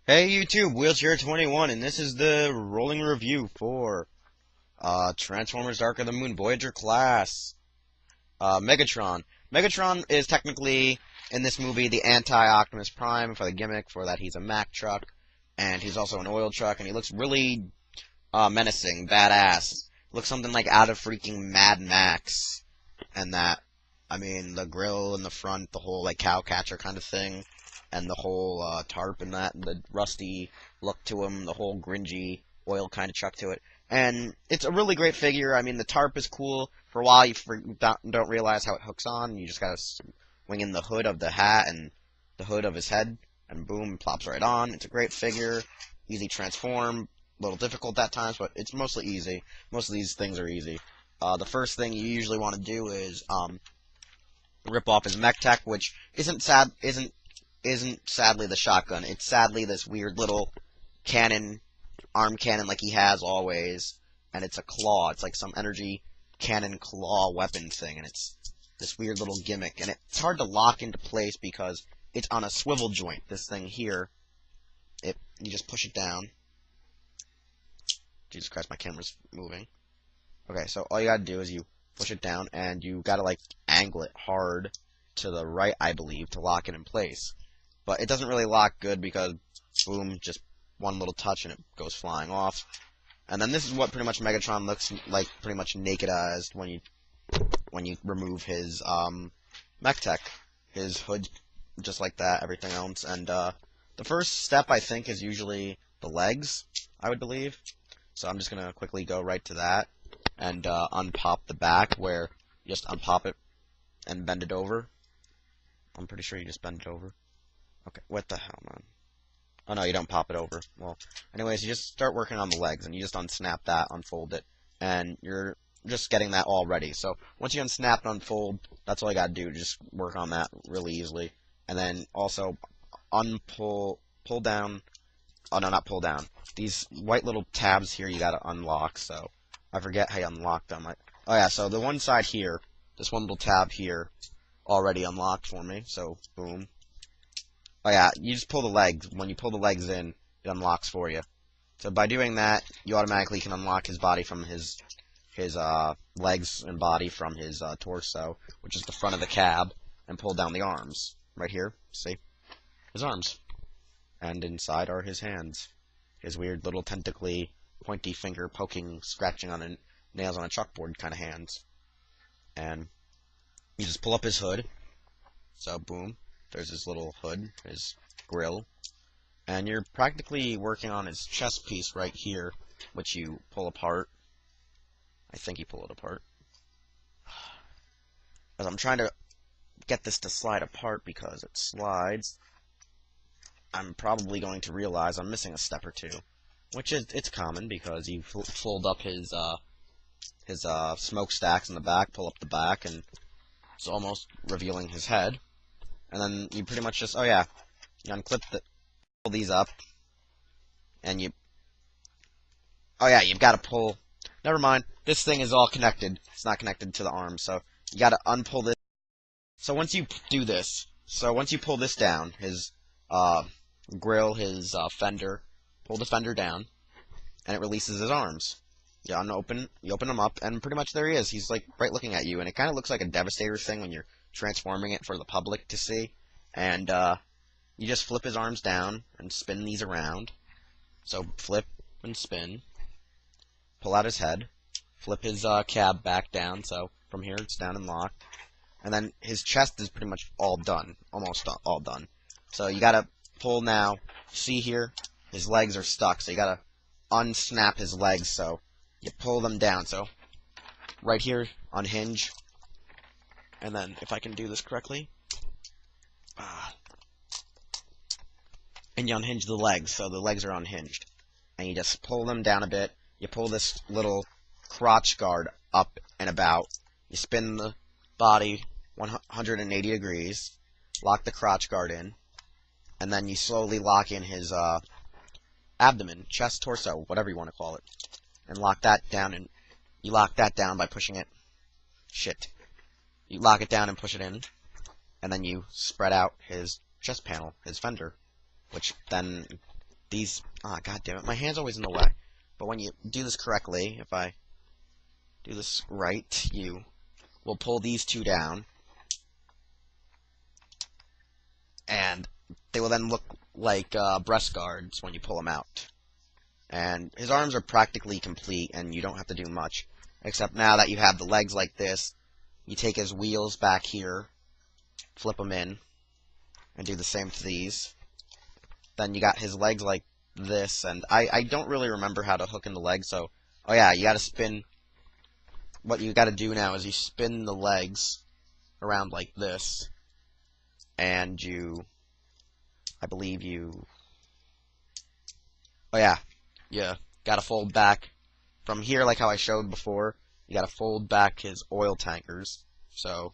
Hey YouTube, Wheelchair21, and this is the rolling review for Transformers Dark of the Moon Voyager class. Megatron. Megatron is technically, in this movie, the anti-Optimus Prime for the gimmick, for that he's a Mack truck, and he's also an oil truck, and he looks really menacing, badass. Looks something like out of freaking Mad Max, and that, I mean, the grill in the front, the whole, like, cow catcher kind of thing, and the whole tarp and that, and the rusty look to him, the whole gringy oil kind of chuck to it. And it's a really great figure. I mean, the tarp is cool. For a while, you don't realize how it hooks on. You just gotta swing in the hood of the hat and the hood of his head, and boom, it plops right on. It's a great figure. Easy transform. A little difficult at times, but it's mostly easy. Most of these things are easy. The first thing you usually want to do is rip off his mech tech, which isn't sadly the shotgun. It's sadly this weird little cannon, arm cannon like he has always, and it's a claw. It's like some energy cannon claw weapon thing, and it's this weird little gimmick, and it's hard to lock into place because it's on a swivel joint. This thing here, you just push it down. Jesus Christ, my camera's moving. Okay, so all you gotta do is you push it down, and you gotta like angle it hard to the right, I believe, to lock it in place. But it doesn't really lock good because, boom, just one little touch and it goes flying off. And then this is what pretty much Megatron looks like, pretty much nakedized when you remove his mech tech, his hood, just like that, everything else. And the first step I think is usually the legs, I would believe. So I'm just gonna quickly go right to that and unpop the back, where you just unpop it and bend it over. I'm pretty sure you just bend it over. Okay, what the hell, man? Oh no, you don't pop it over. Well, anyways, you just start working on the legs, and you just unsnap that, unfold it, and you're just getting that all ready. So once you unsnap and unfold, that's all you gotta do. Just work on that really easily. And then also pull down. Oh no, not pull down. These white little tabs here you gotta unlock. So I forget how you unlock them. Oh yeah, so the one side here, this one little tab here, already unlocked for me. So boom. Oh yeah, you just pull the legs. When you pull the legs in, it unlocks for you. So by doing that, you automatically can unlock his body from his legs and body from his torso, which is the front of the cab, and pull down the arms. Right here, see? His arms. And inside are his hands. His weird little tentacly, pointy finger poking, scratching on nails on a chalkboard kind of hands. And you just pull up his hood. So boom. There's his little hood, his grill, and you're practically working on his chest piece right here, which you pull apart. I think you pull it apart. As I'm trying to get this to slide apart because it slides, I'm probably going to realize I'm missing a step or two, which is it's common because you fold up his smokestacks in the back, pull up the back, and it's almost revealing his head. And then you pretty much just, oh yeah, you unclip pull these up, and oh yeah, you've got to pull, never mind, this thing is all connected, it's not connected to the arm, so you got to unpull this. So once you do this, once you pull this down, his grill, his fender, pull the fender down, and it releases his arms. You open them up, and pretty much there he is. He's like right looking at you, and it kind of looks like a Devastator thing when you're transforming it for the public to see. And you just flip his arms down and spin these around. So flip and spin, pull out his head, flip his cab back down, so from here it's down and locked. And then his chest is pretty much all done, almost all done. So you gotta pull now. See here, his legs are stuck, so you gotta unsnap his legs, so you pull them down. So right here, unhinge. And then, if I can do this correctly, and you unhinge the legs, so the legs are unhinged. And you just pull them down a bit, you pull this little crotch guard up and about, you spin the body 180 degrees, lock the crotch guard in, and then you slowly lock in his abdomen, chest, torso, whatever you want to call it, and lock that down, and you lock that down by pushing it. You lock it down and push it in, and then you spread out his chest panel, his fender, which then these, god damn it, my hand's always in the way. But when you do this correctly, if I do this right, you will pull these two down, and they will then look like breast guards when you pull them out. And his arms are practically complete, and you don't have to do much. Except now that you have the legs like this, you take his wheels back here, flip them in, and do the same to these. Then you got his legs like this, and I don't really remember how to hook in the legs, so, oh yeah, you gotta spin, what you gotta do now is you spin the legs around like this, and I believe oh yeah, gotta fold back from here like how I showed before. You gotta fold back his oil tankers. So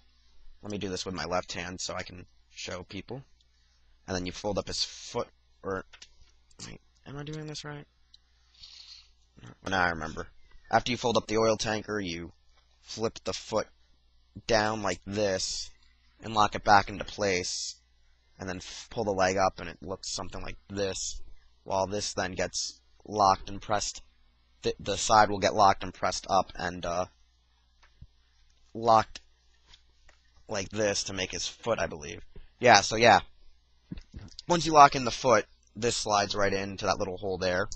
let me do this with my left hand so I can show people. And then you fold up his foot, or wait, am I doing this right? Well, now I remember. After you fold up the oil tanker, you flip the foot down like this and lock it back into place, and then pull the leg up, and it looks something like this. While this then gets locked and pressed, the side will get locked and pressed up and locked like this to make his foot, I believe. Yeah, so yeah. Once you lock in the foot, this slides right into that little hole there,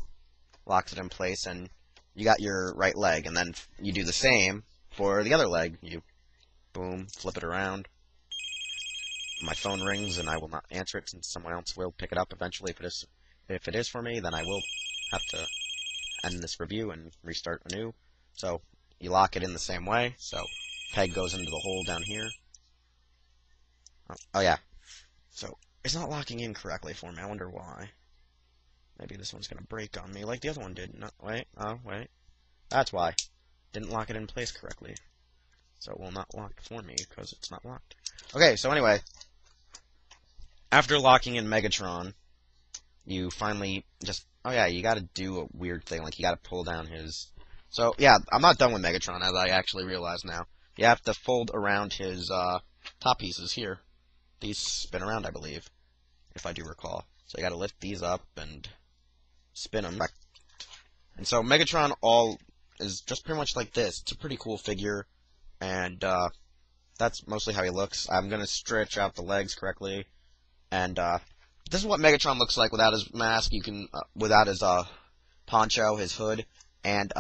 locks it in place, and you got your right leg. And then you do the same for the other leg. You, boom, flip it around. My phone rings, and I will not answer it since someone else will pick it up eventually. If it is for me, then I will have to end this review and restart anew. So you lock it in the same way. So peg goes into the hole down here. Oh yeah. So it's not locking in correctly for me. I wonder why. Maybe this one's gonna break on me like the other one did. No, wait. Oh wait. That's why. Didn't lock it in place correctly. So it will not lock for me because it's not locked. Okay. So anyway, after locking in Megatron, you finally just, oh yeah, you gotta do a weird thing, like you gotta pull down his, so yeah, I'm not done with Megatron, as I actually realize now. You have to fold around his, top pieces here. These spin around, I believe, if I do recall. So you gotta lift these up and spin them. And so Megatron is just pretty much like this. It's a pretty cool figure, and, that's mostly how he looks. I'm gonna stretch out the legs correctly, and, this is what Megatron looks like without his mask. You can, without his, poncho, his hood. And,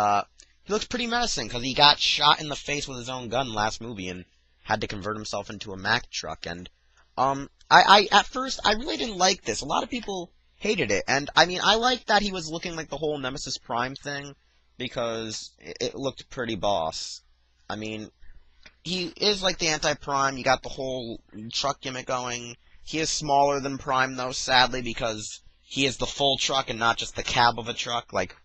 he looks pretty menacing, because he got shot in the face with his own gun last movie and had to convert himself into a Mack truck. And, at first, I really didn't like this. A lot of people hated it. And, I mean, I liked that he was looking like the whole Nemesis Prime thing, because it looked pretty boss. I mean, he is like the anti-Prime. You got the whole truck gimmick going. He is smaller than Prime, though, sadly, because he is the full truck and not just the cab of a truck like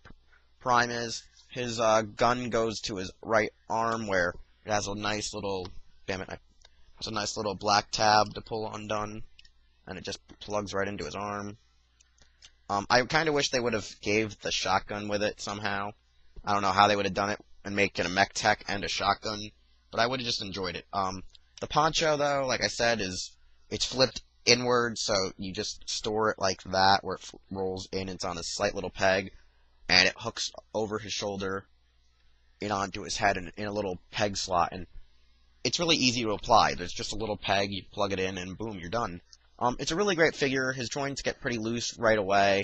Prime is. His gun goes to his right arm, where it has a nice little, has a nice little black tab to pull undone, and it just plugs right into his arm. I kind of wish they would have gave the shotgun with it somehow. I don't know how they would have done it and make it a mech tech and a shotgun, but I would have just enjoyed it. The poncho, though, like I said, it's flipped inward, so you just store it like that, where it rolls in. It's on a slight little peg, and it hooks over his shoulder and onto his head in a little peg slot, and it's really easy to apply. There's just a little peg, you plug it in, and boom, you're done. It's a really great figure. His joints get pretty loose right away,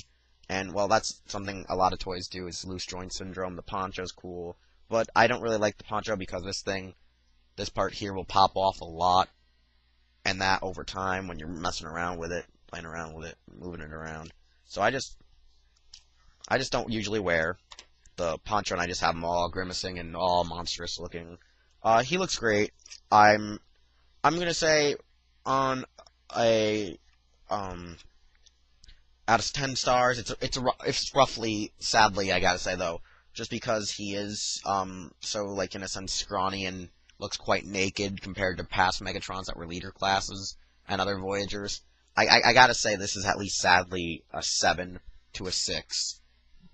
and, well, that's something a lot of toys do, is loose joint syndrome. The poncho's cool, but I don't really like the poncho because this part here will pop off a lot, and that over time when you're messing around with it, playing around with it, moving it around. So I just don't usually wear the poncho, and I just have them all grimacing and all monstrous looking. He looks great. I'm gonna say on a out of 10 stars, it's roughly, sadly I gotta say though, just because he is so, like, in a sense scrawny and looks quite naked compared to past Megatrons that were leader classes and other Voyagers. I gotta say this is at least sadly a 7 to a 6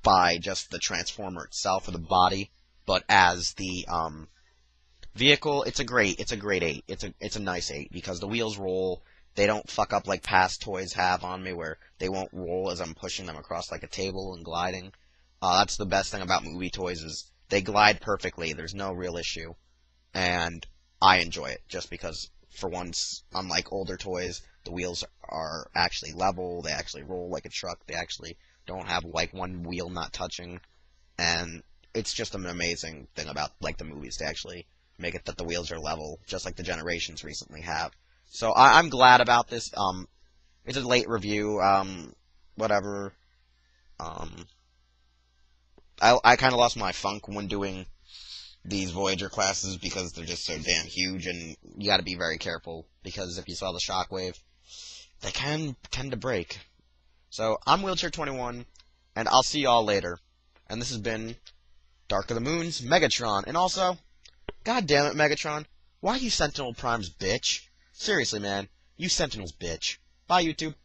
by just the Transformer itself or the body, but as the vehicle, it's a great 8. It's a nice 8 because the wheels roll they don't fuck up like past toys have on me, where they won't roll as I'm pushing them across like a table and gliding. That's the best thing about movie toys, is they glide perfectly. There's no real issue. And I enjoy it, just because, for once, unlike older toys, the wheels are actually level, they actually roll like a truck, they actually don't have, like, one wheel not touching, and it's just an amazing thing about, like, the movies. They actually make it that the wheels are level, just like the Generations recently have. So, I'm glad about this. It's a late review, whatever. I kind of lost my funk when doing these Voyager classes, because they're just so damn huge, and you gotta be very careful, because if you saw the Shockwave, they can tend to break. So, I'm Wheelchair21, and I'll see y'all later. And this has been Dark of the Moon's Megatron, and also, god damn it, Megatron, why you Sentinel Primes, bitch? Seriously, man, you Sentinels, bitch. Bye, YouTube.